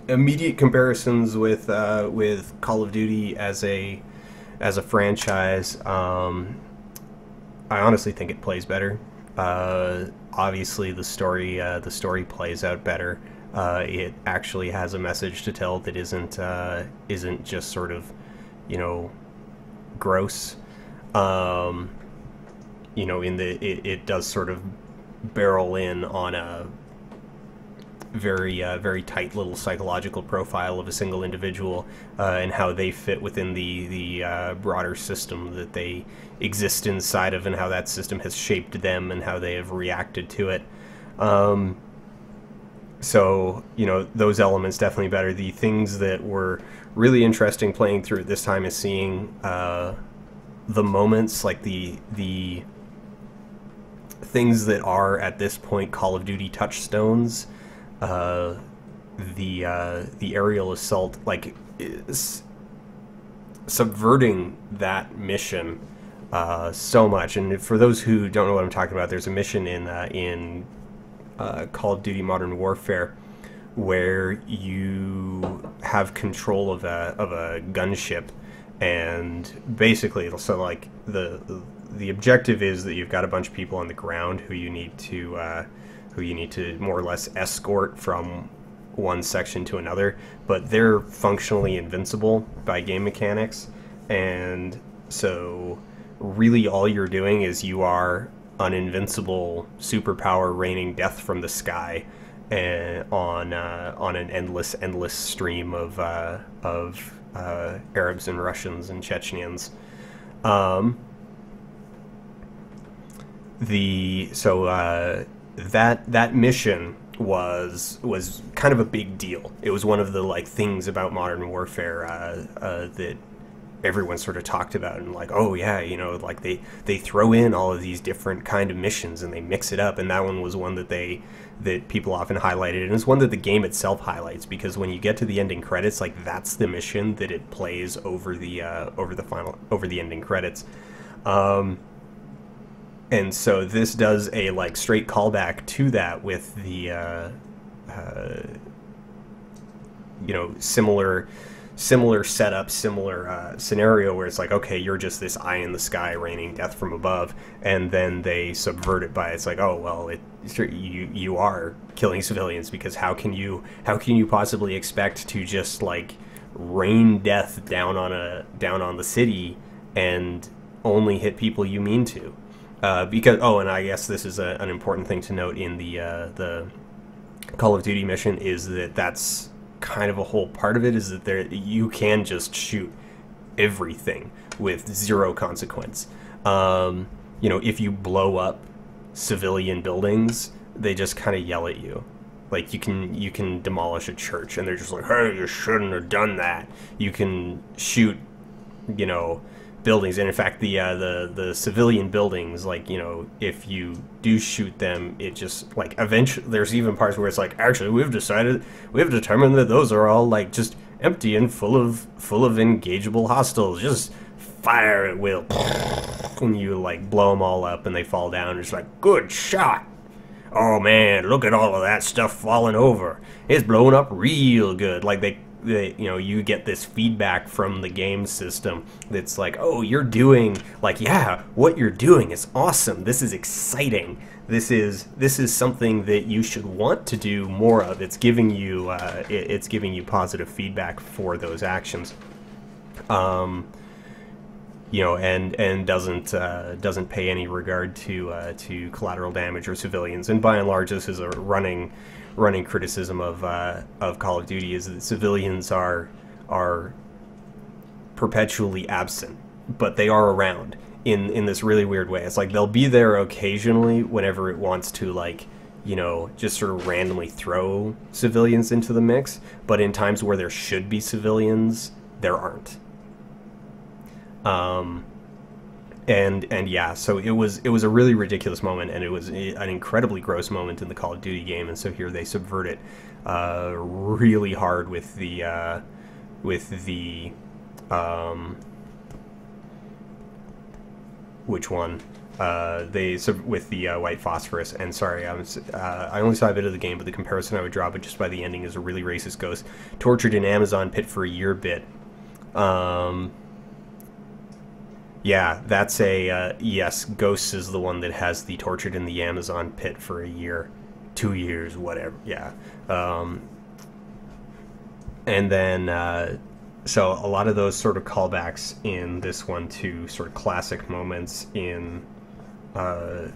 immediate comparisons with Call of Duty as a franchise. I honestly think it plays better. Obviously, the story plays out better. It actually has a message to tell that isn't just sort of, gross. It does sort of barrel in on a very tight little psychological profile of a single individual, and how they fit within the broader system that they exist inside of, and how that system has shaped them and how they have reacted to it. So those elements definitely better. The things that were really interesting playing through it this time is seeing the moments, like the things that are at this point Call of Duty touchstones. The aerial assault, like, is subverting that mission so much. And for those who don't know what I'm talking about, there's a mission in Call of Duty Modern Warfare where you have control of a gunship, and basically, so like the objective is that you've got a bunch of people on the ground who you need to more or less escort from one section to another, but they're functionally invincible by game mechanics. And so really all you're doing is you are an invincible superpower raining death from the sky, on an endless stream of Arabs and Russians and Chechens. That mission was kind of a big deal. It was one of the things about Modern Warfare that everyone sort of talked about, and oh yeah, they throw in all of these different kind of missions and they mix it up, and that one was one that people often highlighted, and it's one that the game itself highlights, because when you get to the ending credits, that's the mission that it plays over the ending credits. And so this does a straight callback to that with the similar setup, similar scenario, where it's okay, you're just this eye in the sky raining death from above, and then they subvert it by, it's oh well, you are killing civilians, because how can you possibly expect to just rain death down on the city and only hit people you mean to? Because and I guess this is an important thing to note in the Call of Duty mission, is that's kind of a whole part of it, is that you can just shoot everything with zero consequence. If you blow up civilian buildings, they just kind of yell at you. You can demolish a church, and they're just hey, you shouldn't have done that. You can shoot, buildings, and in fact the civilian buildings, if you do shoot them, it just eventually, there's even parts where it's actually we've determined that those are all just empty and full of engageable hostiles, just fire at will, and you blow them all up and they fall down. It's good shot. Oh man, look at all of that stuff falling over, it's blowing up real good. You get this feedback from the game system that's oh, you're doing, yeah, what you're doing is awesome, this is exciting, this is something that you should want to do more of. It's giving you positive feedback for those actions, and doesn't pay any regard to collateral damage or civilians. And by and large, this is a running criticism of Call of Duty, is that civilians are perpetually absent, but they are around in this really weird way. It's they'll be there occasionally whenever it wants to just sort of randomly throw civilians into the mix, but in times where there should be civilians, there aren't. And yeah, so it was a really ridiculous moment, and it was an incredibly gross moment in the Call of Duty game. And so here they subvert it really hard with the which one? with the white phosphorus. And sorry, I only saw a bit of the game, but the comparison I would draw, but just by the ending, is a really racist ghost tortured in Amazon pit for a year bit. Yeah, that's a yes. Ghosts is the one that has the tortured in the Amazon pit for a year, 2 years, whatever. Yeah, and then. So a lot of those sort of callbacks in this one to sort of classic moments in Call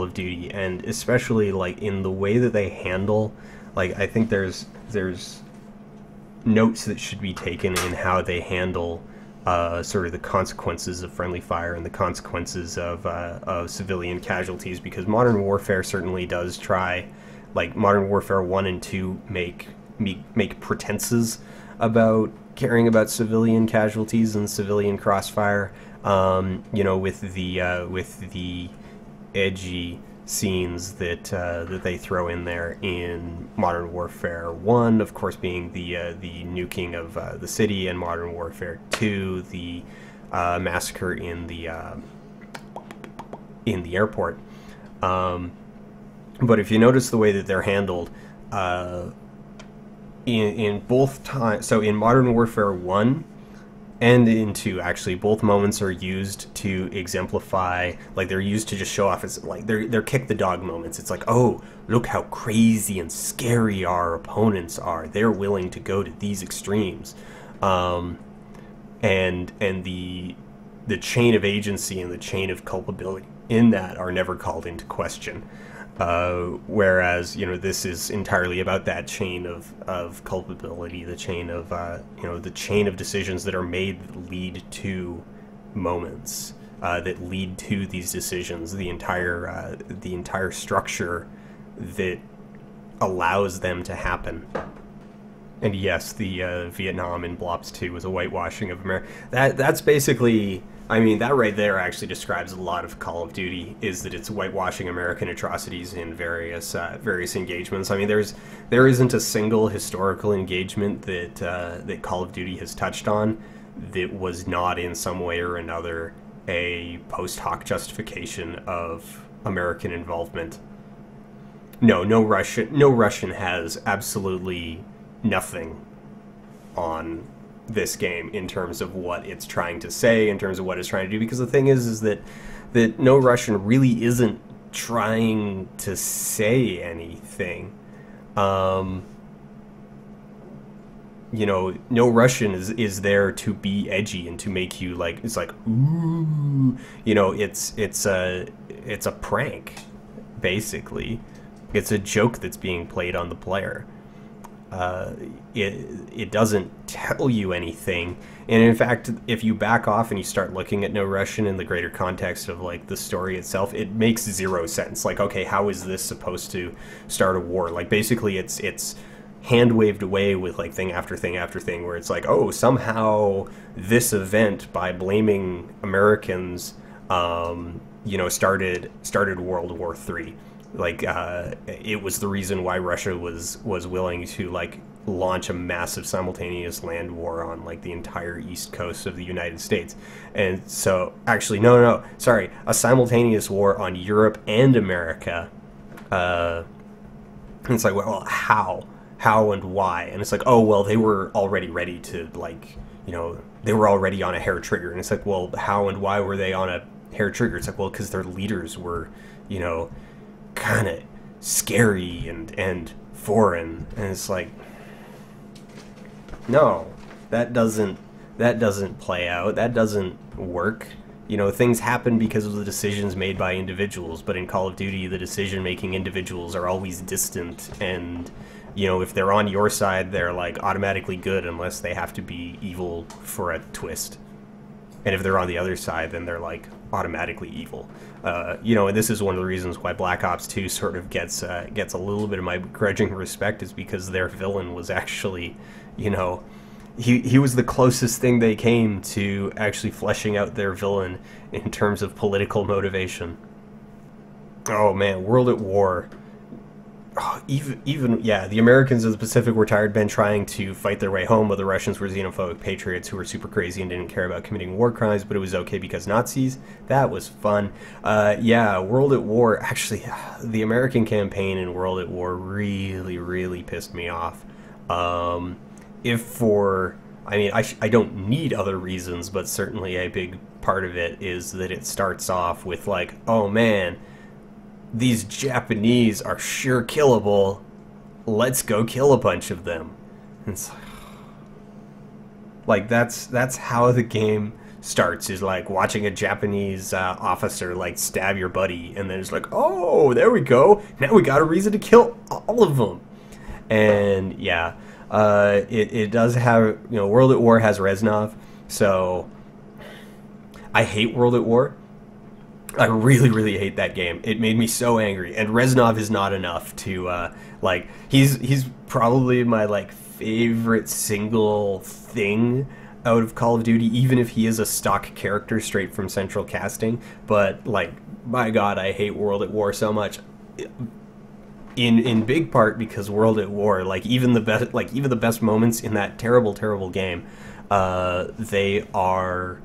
of Duty, and especially like in the way that they handle, like I think there's notes that should be taken in how they handle sort of the consequences of friendly fire and the consequences of civilian casualties, because Modern Warfare certainly does try, like Modern Warfare 1 and 2 make pretenses about caring about civilian casualties and civilian crossfire, you know, with the edgy scenes that they throw in there in Modern Warfare 1, of course, being the nuking of the city, and Modern Warfare 2, the massacre in the airport. But if you notice the way that they're handled, in both times, so in Modern Warfare 1 and in 2, actually, both moments are used to exemplify, like they're used to just show off, as like they're kick the dog moments. It's like, oh, look how crazy and scary our opponents are. They're willing to go to these extremes, and the chain of agency and the chain of culpability in that are never called into question. Whereas, you know, this is entirely about that chain of culpability, the chain of, you know, the chain of decisions that are made that lead to moments, that lead to these decisions, the entire structure that allows them to happen. And yes, the Vietnam in Blops 2 was a whitewashing of America. That's basically... I mean, that right there actually describes a lot of Call of Duty, is that it's whitewashing American atrocities in various engagements. I mean, there isn't a single historical engagement that Call of Duty has touched on that was not in some way or another a post hoc justification of American involvement. No Russian has absolutely nothing on this game in terms of what it's trying to say, in terms of what it's trying to do, because the thing is that no Russian really isn't trying to say anything. You know, no Russian is there to be edgy and to make you like, it's like, ooh, you know, it's a prank, basically. It's a joke that's being played on the player. It doesn't tell you anything, and in fact, if you back off and you start looking at No Russian in the greater context of like the story itself, it makes zero sense. Like, okay, how is this supposed to start a war? Like, basically, it's hand waved away with like thing after thing after thing, where it's like, oh, somehow this event, by blaming Americans, you know, started World War III. Like, it was the reason why Russia was willing to like launch a massive simultaneous land war on like the entire east coast of the United States. And so, actually, no, sorry, a simultaneous war on Europe and America. It's like, well, how and why? And it's like, oh, well, they were already ready to, like, you know, they were already on a hair trigger. And it's like, well, how and why were they on a hair trigger? It's like, well, because their leaders were, you know, kind of scary and foreign. And it's like, no, that doesn't play out. That doesn't work. You know, things happen because of the decisions made by individuals, but in Call of Duty, the decision-making individuals are always distant, and, you know, if they're on your side, they're like automatically good unless they have to be evil for a twist. And if they're on the other side, then they're like automatically evil. You know, and this is one of the reasons why Black Ops 2 sort of gets a little bit of my grudging respect, is because their villain was actually, you know, he was the closest thing they came to actually fleshing out their villain in terms of political motivation. Oh man, World at War. even yeah, the Americans of the Pacific were tired men trying to fight their way home, but the Russians were xenophobic patriots who were super crazy and didn't care about committing war crimes, but it was okay because Nazis. That was fun. Yeah, World at War. Actually, the American campaign in World at War really pissed me off. If for, I mean, I don't need other reasons, but certainly a big part of it is that it starts off with like, oh man, these Japanese are sure killable. Let's go kill a bunch of them. And it's like that's how the game starts, is like watching a Japanese officer like stab your buddy, and then it's like, oh, there we go. Now we got a reason to kill all of them. And yeah, it does have, you know, World at War has Reznov, so I hate World at War. I really hate that game. It made me so angry, and Reznov is not enough to like, he's probably my like favorite single thing out of Call of Duty, even if he is a stock character straight from Central Casting. But like, my god, I hate World at War so much. In big part because World at War, like even the best moments in that terrible game, they are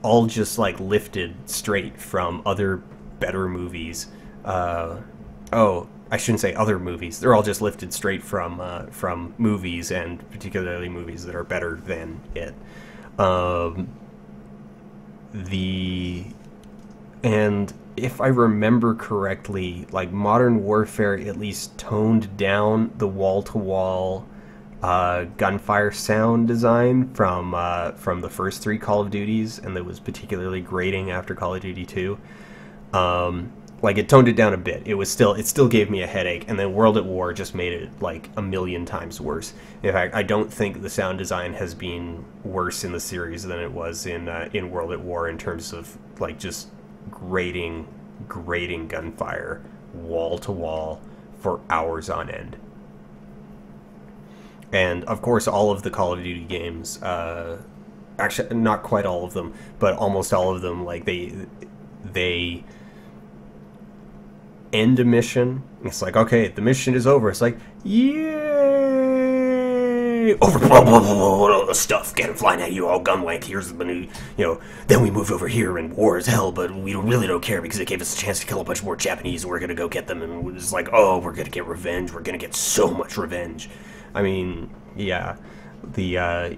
all just like lifted straight from other better movies. Oh, I shouldn't say other movies. They're all just lifted straight from movies, and particularly movies that are better than it. And if I remember correctly, like Modern Warfare at least toned down the wall-to-wall gunfire sound design from the first 3 Call of Duties, and that was particularly grating after Call of Duty 2. Like, it toned it down a bit. It still gave me a headache, and then World at War just made it like a million times worse. In fact, I don't think the sound design has been worse in the series than it was in World at War in terms of like just grating gunfire wall to wall for hours on end. And of course, all of the Call of Duty games, actually not quite all of them, but almost all of them, like they end a mission. It's like, okay, the mission is over. It's like, yay, over, blah, blah, blah, blah, blah, stuff, get flying at you, all gun wank. Here's the menu, you know. Then we move over here, and war is hell, but we really don't care because it gave us a chance to kill a bunch more Japanese. And we're gonna go get them, and it's like, oh, we're gonna get revenge. We're gonna get so much revenge. I mean, yeah, the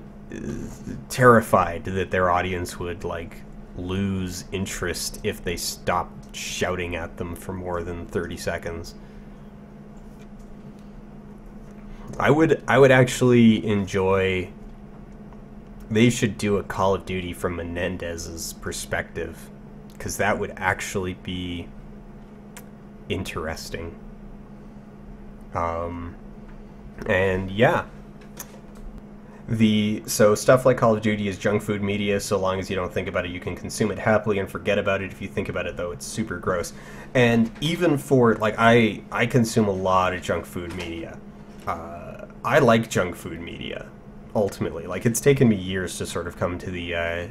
terrified that their audience would like lose interest if they stopped shouting at them for more than 30 seconds. I would actually enjoy, they should do a Call of Duty from Menendez's perspective, because that would actually be interesting. And yeah, so stuff like Call of Duty is junk food media. So long as you don't think about it, you can consume it happily and forget about it. If you think about it, though, it's super gross. And even for, like, I consume a lot of junk food media. I like junk food media, ultimately. Like, it's taken me years to sort of come to the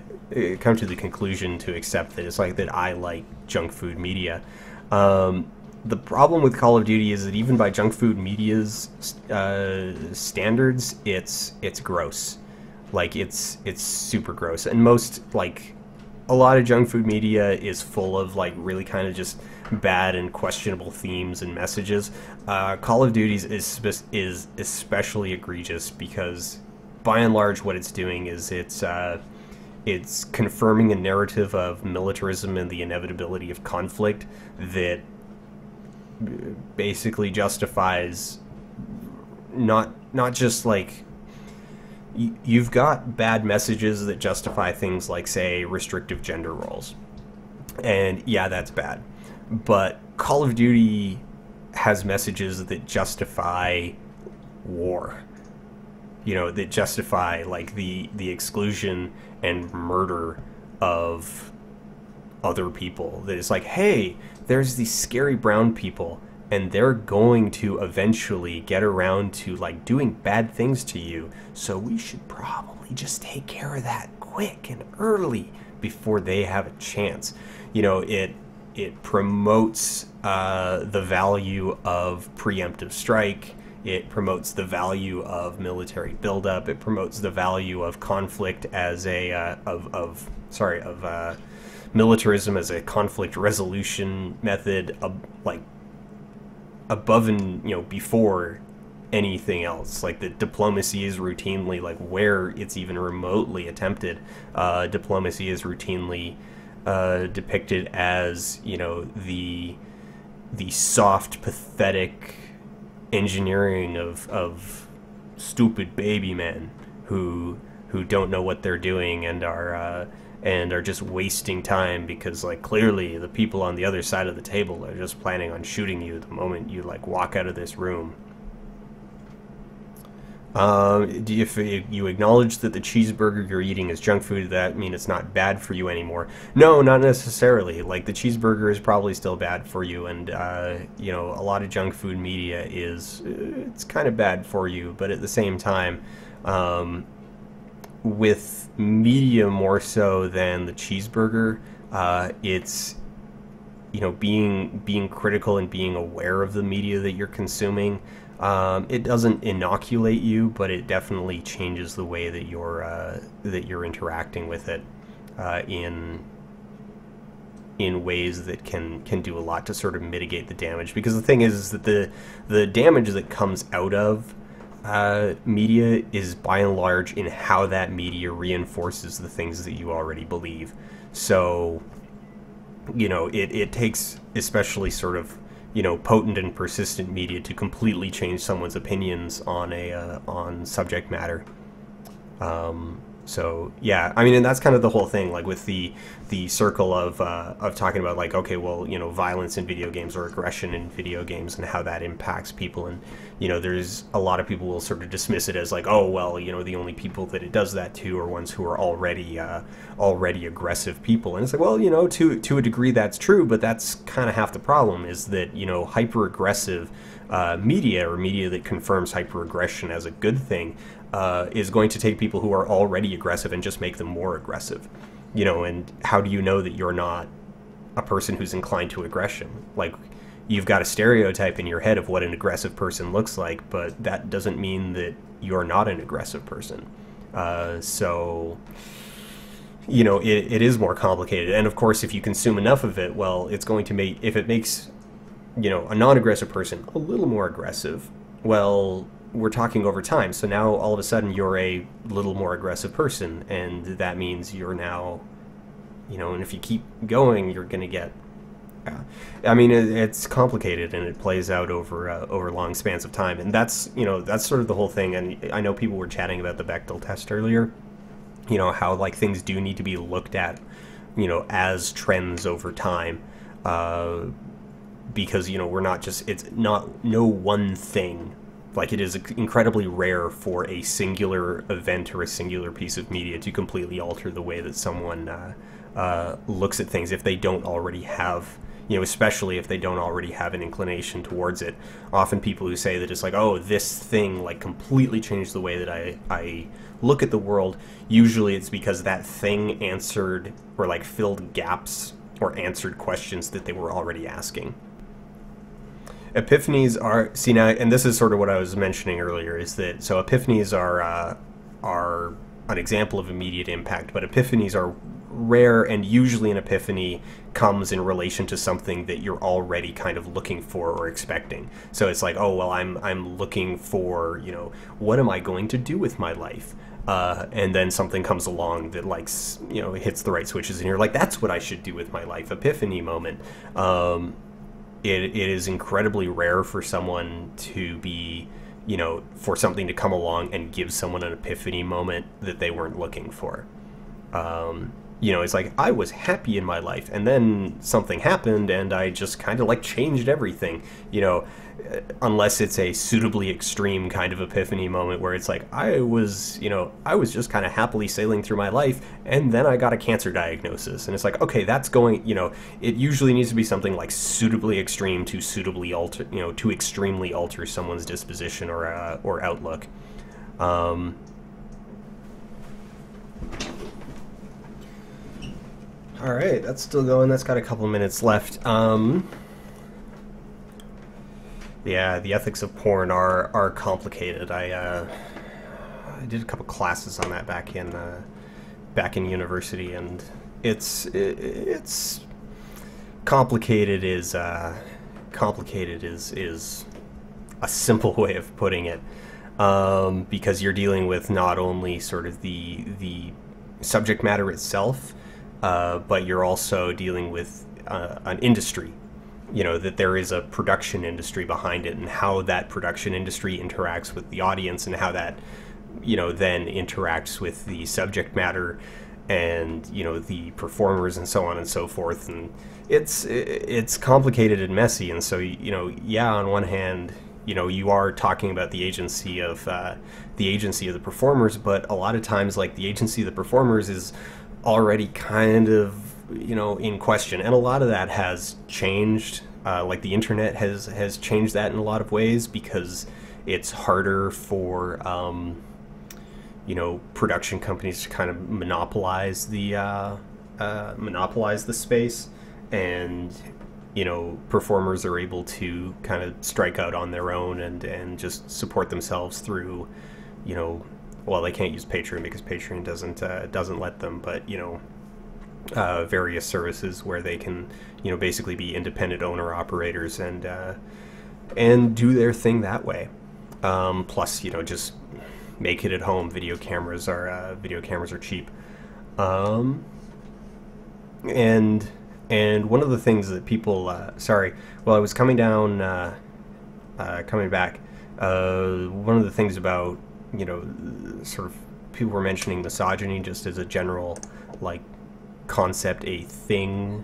conclusion to accept that it's like that I like junk food media. The problem with Call of Duty is that even by junk food media's standards, it's gross. Like, it's super gross. And most, like, a lot of junk food media is full of, like, really kind of just bad and questionable themes and messages. Call of Duty is especially egregious because, by and large, what it's doing is it's confirming a narrative of militarism and the inevitability of conflict that basically justifies not just like, you've got bad messages that justify things like, say, restrictive gender roles, and yeah, that's bad. But Call of Duty has messages that justify war, you know, that justify like the exclusion and murder of other people. That is like, hey, there's these scary brown people, and they're going to eventually get around to like doing bad things to you, so we should probably just take care of that quick and early before they have a chance. You know, it promotes the value of preemptive strike. It promotes the value of military buildup. It promotes the value of conflict as a militarism as a conflict resolution method, like above and before anything else. Like, the diplomacy is routinely, like, where it's even remotely attempted, diplomacy is routinely depicted as the soft, pathetic engineering of stupid baby men who don't know what they're doing and are just wasting time, because, like, clearly the people on the other side of the table are just planning on shooting you the moment you, like, walk out of this room. If you acknowledge that the cheeseburger you're eating is junk food, does that mean it's not bad for you anymore? No, not necessarily. Like, the cheeseburger is probably still bad for you, and a lot of junk food media it's kind of bad for you, but at the same time, with media more so than the cheeseburger, it's being critical and being aware of the media that you're consuming. It doesn't inoculate you, but it definitely changes the way that you're interacting with it in ways that can do a lot to sort of mitigate the damage. Because the thing is that the damage that comes out of media is by and large in how that media reinforces the things that you already believe. So it takes especially sort of potent and persistent media to completely change someone's opinions on subject matter. So yeah, I mean, and that's kind of the whole thing, like with the circle of talking about, like, okay, well, violence in video games or aggression in video games and how that impacts people. And there's a lot of people will sort of dismiss it as like, oh, well, the only people that it does that to are ones who are already aggressive people. And it's like, well, to a degree that's true, but that's kind of half the problem, is that hyper aggressive media, or media that confirms hyper aggression as a good thing, is going to take people who are already aggressive and just make them more aggressive. And how do you know that you're not a person who's inclined to aggression? Like, you've got a stereotype in your head of what an aggressive person looks like, but that doesn't mean that you're not an aggressive person. So it is more complicated. And of course, if you consume enough of it, well, it's going to make, if it makes a non-aggressive person a little more aggressive, well, we're talking over time. So now all of a sudden you're a little more aggressive person, and that means you're now, and if you keep going, you're going to get, I mean, it's complicated, and it plays out over long spans of time. And that's sort of the whole thing. And I know people were chatting about the Bechdel test earlier, how, like, things do need to be looked at, as trends over time, because, we're not just, it's not no one thing. Like, it is incredibly rare for a singular event or a singular piece of media to completely alter the way that someone looks at things, if they don't already have, especially if they don't already have an inclination towards it. Often people who say that it's like, oh, this thing, like, completely changed the way that I look at the world, usually it's because that thing answered, or, like, filled gaps or answered questions that they were already asking. Epiphanies are, see now, and this is sort of what I was mentioning earlier, is that, so epiphanies are an example of immediate impact, but epiphanies are rare, and usually an epiphany comes in relation to something that you're already kind of looking for or expecting. So it's like, oh, well, I'm looking for, what am I going to do with my life? And then something comes along that, like, hits the right switches, and you're like, that's what I should do with my life. Epiphany moment. It is incredibly rare for someone to be, for something to come along and give someone an epiphany moment that they weren't looking for. It's like, I was happy in my life, and then something happened, and I just kind of, like, changed everything, unless it's a suitably extreme kind of epiphany moment where it's like, I was just kind of happily sailing through my life, and then I got a cancer diagnosis. And it's like, okay, that's going, it usually needs to be something like suitably extreme to suitably alter, to extremely alter someone's disposition or outlook. All right, that's still going. That's got a couple minutes left. Yeah, the ethics of porn are complicated. I did a couple classes on that back in university, and it's complicated is a simple way of putting it, because you're dealing with not only sort of the subject matter itself, but you're also dealing with an industry. You know, that there is a production industry behind it, and how that production industry interacts with the audience, and how that, you know, then interacts with the subject matter and, you know, the performers and so on and so forth. And it's complicated and messy. And so, you know, yeah, on one hand, you know, you are talking about the agency of the performers, but a lot of times, like, the agency of the performers is already kind of, you know, in question, and a lot of that has changed. Like, the internet has changed that in a lot of ways, because it's harder for you know, production companies to kind of monopolize the space, and, you know, performers are able to kind of strike out on their own and just support themselves through, you know, well, they can't use Patreon because Patreon doesn't let them, but, you know, various services where they can, you know, basically be independent owner operators and do their thing that way. Plus, you know, just make it at home. Video cameras are cheap. And one of the things that people I was coming back. One of the things about, you know, sort of people were mentioning misogyny just as a general, like, concept, a thing,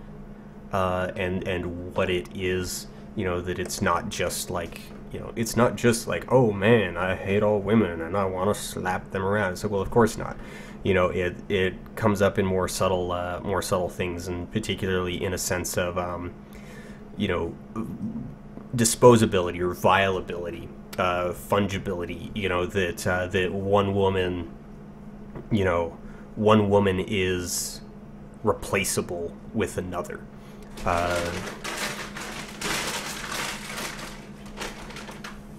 and what it is, you know, that it's not just like, you know, it's not just like, oh man, I hate all women and I want to slap them around. So, well, of course not. You know, it comes up in more subtle things, and particularly in a sense of, you know, disposability or viability, fungibility. You know, that one woman is replaceable with another.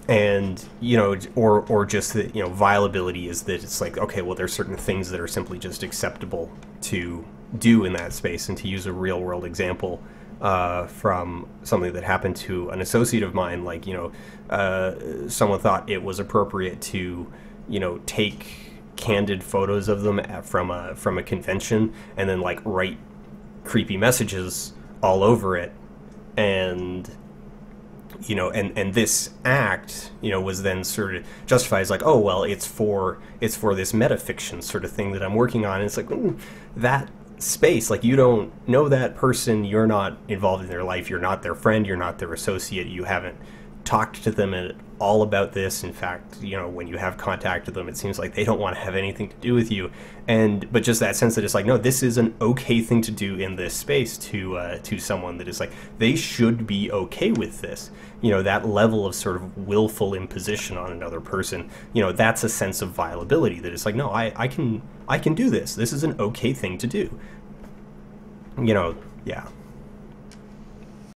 And, you know, or just that, you know, viability is that it's like, okay, well, there's certain things that are simply just acceptable to do in that space. And to use a real world example from something that happened to an associate of mine, like, you know, someone thought it was appropriate to, you know, take candid photos of them from a convention and then, like, write creepy messages all over it. And, you know, and this act, you know, was then sort of justified as like, oh, well, it's for this metafiction sort of thing that I'm working on. And it's like, that space, like, you don't know that person, you're not involved in their life, you're not their friend, you're not their associate, you haven't talked to them at all about this. In fact, you know, when you have contacted them, it seems like they don't want to have anything to do with you. But just that sense that it's like, no, this is an okay thing to do in this space to someone that is like, they should be okay with this. You know, that level of sort of willful imposition on another person, you know, that's a sense of viability that it's like, no, I can do this. This is an okay thing to do. You know, yeah.